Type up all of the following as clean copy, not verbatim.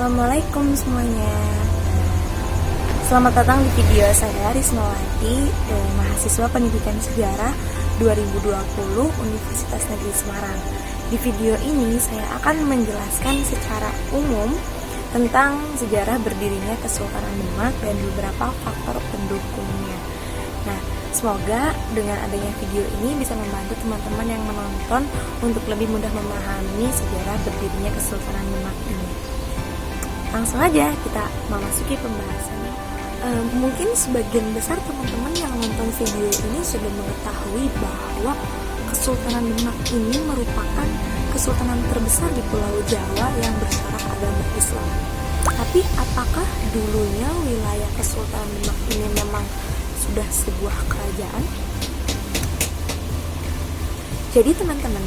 Assalamualaikum semuanya. Selamat datang di video saya Rismawati, mahasiswa Pendidikan Sejarah 2020 Universitas Negeri Semarang. Di video ini saya akan menjelaskan secara umum tentang sejarah berdirinya Kesultanan Demak dan beberapa faktor pendukungnya. Nah, semoga dengan adanya video ini bisa membantu teman-teman yang menonton untuk lebih mudah memahami sejarah berdirinya Kesultanan Demak ini. Langsung aja kita memasuki pembahasannya. Mungkin sebagian besar teman-teman yang nonton video ini sudah mengetahui bahwa Kesultanan Demak ini merupakan kesultanan terbesar di Pulau Jawa yang bercorak agama Islam. Tapi apakah dulunya wilayah Kesultanan Demak ini memang sudah sebuah kerajaan? Jadi teman-teman,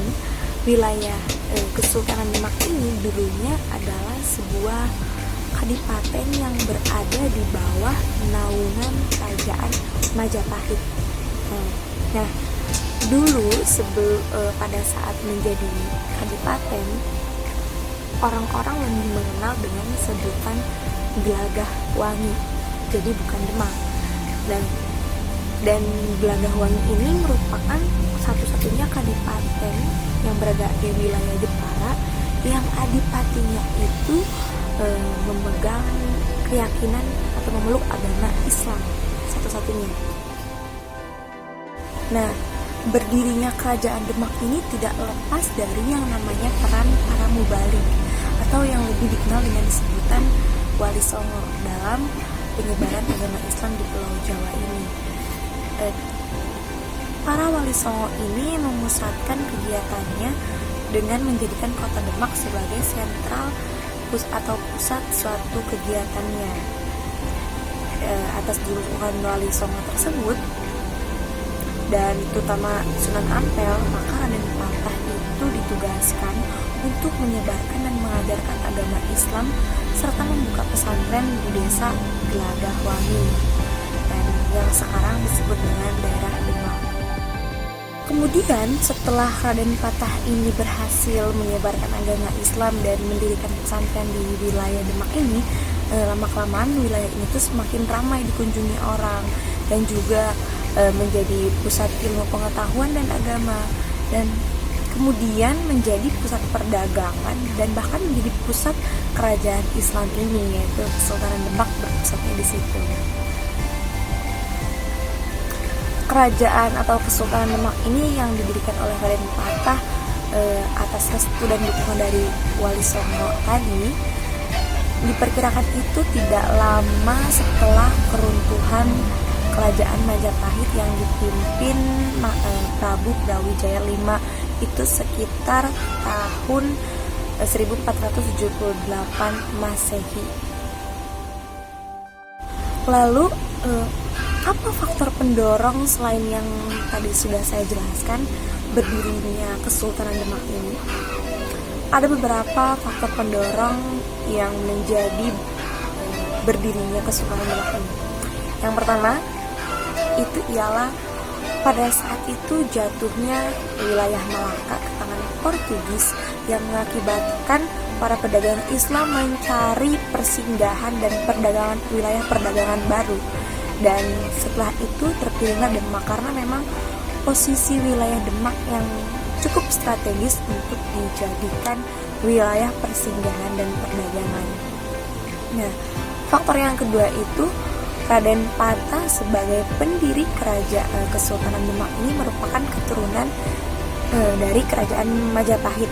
wilayah Kesultanan Demak ini dulunya adalah sebuah kadipaten yang berada di bawah naungan kerajaan Majapahit. Nah, dulu pada saat menjadi kadipaten, orang-orang lebih mengenal dengan sebutan Gelagah Wangi, jadi bukan Demak. Dan Gelagah Wangi ini merupakan satu-satunya kadipaten yang berada di wilayah Jepara yang adipatinya itu memegang keyakinan atau memeluk agama Islam satu-satunya. Nah, berdirinya kerajaan Demak ini tidak lepas dari yang namanya peran para mubalik atau yang lebih dikenal dengan sebutan Wali Songo dalam penyebaran agama Islam di Pulau Jawa ini. Para Wali Songo ini memusatkan kegiatannya dengan menjadikan kota Demak sebagai sentral atau pusat suatu kegiatannya. Atas dukungan Wali Songo tersebut dan terutama Sunan Ampel, maka Raden Patah itu ditugaskan untuk menyebarkan dan mengajarkan agama Islam serta membuka pesantren di desa Gelagah Wangi dan yang sekarang disebut dengan daerah Demak. Kemudian setelah Raden Patah ini berhasil menyebarkan agama Islam dan mendirikan pesantren di wilayah Demak ini, lama-kelamaan wilayah ini tuh semakin ramai dikunjungi orang dan juga menjadi pusat ilmu pengetahuan dan agama, dan kemudian menjadi pusat perdagangan dan bahkan menjadi pusat kerajaan Islam ini, yaitu Kesultanan Demak berpusatnya di situ. Kerajaan atau Kesultanan Demak ini yang didirikan oleh Raden Patah atas restu dan dukungan dari Wali Songo tadi, diperkirakan itu tidak lama setelah keruntuhan kerajaan Majapahit yang dipimpin Prabu Brawijaya V itu sekitar tahun 1478 Masehi. Lalu apa faktor pendorong selain yang tadi sudah saya jelaskan berdirinya Kesultanan Demak ini? Ada beberapa faktor pendorong yang menjadi berdirinya Kesultanan Demak ini. Yang pertama, itu ialah pada saat itu jatuhnya wilayah Malaka ke tangan Portugis yang mengakibatkan para pedagang Islam mencari persinggahan dan wilayah perdagangan baru. Dan setelah itu terpilihlah Demak karena memang posisi wilayah Demak yang cukup strategis untuk dijadikan wilayah persinggahan dan perdagangan. Nah, faktor yang kedua itu Raden Patah sebagai pendiri kerajaan Kesultanan Demak ini merupakan keturunan dari kerajaan Majapahit,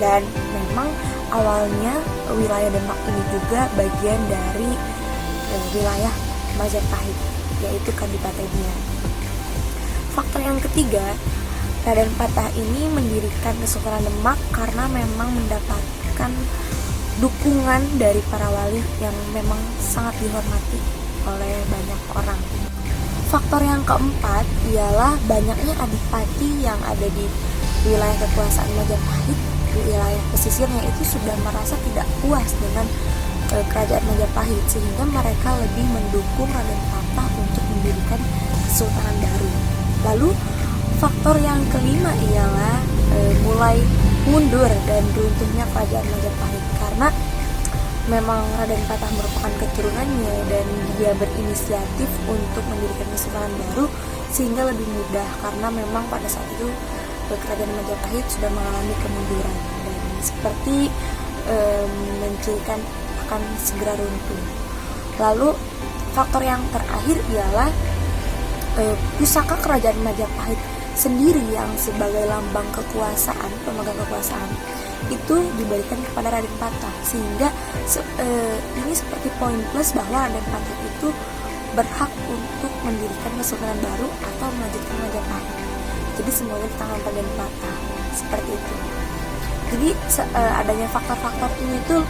dan memang awalnya wilayah Demak ini juga bagian dari wilayah Majapahit, yaitu kadipatennya. Faktor yang ketiga, Raden Patah ini mendirikan Kesultanan Demak karena memang mendapatkan dukungan dari para wali yang memang sangat dihormati oleh banyak orang. Faktor yang keempat ialah banyaknya adipati yang ada di wilayah kekuasaan Majapahit, di wilayah pesisirnya itu sudah merasa tidak puas dengan kerajaan Majapahit, sehingga mereka lebih mendukung Raden Patah untuk mendirikan kesultanan baru. Lalu faktor yang kelima ialah mulai mundur dan runtuhnya kerajaan Majapahit karena memang Raden Patah merupakan keturunannya dan dia berinisiatif untuk mendirikan kesultanan baru sehingga lebih mudah, karena memang pada saat itu Kerajaan Majapahit sudah mengalami kemunduran dan seperti mencirikan akan segera runtuh. Lalu faktor yang terakhir ialah pusaka Kerajaan Majapahit sendiri yang sebagai lambang kekuasaan, pemegang kekuasaan itu diberikan kepada Raden Patah, sehingga ini seperti poin plus bahwa Raden Patah itu berhak untuk mendirikan kesultanan baru atau melanjutkan Majapahit. Jadi semuanya di tangan Raden Patah, seperti itu. Jadi adanya faktor-faktor ini tuh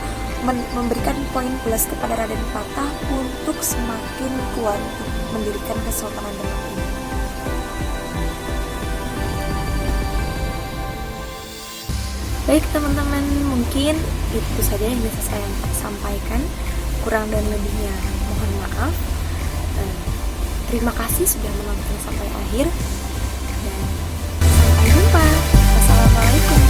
memberikan poin plus kepada Raden Patah untuk semakin kuat mendirikan kesultanan Demak ini. Baik teman-teman, mungkin itu saja yang bisa saya sampaikan. Kurang dan lebihnya mohon maaf. Terima kasih sudah menonton sampai akhir dan sampai jumpa. Wassalamualaikum.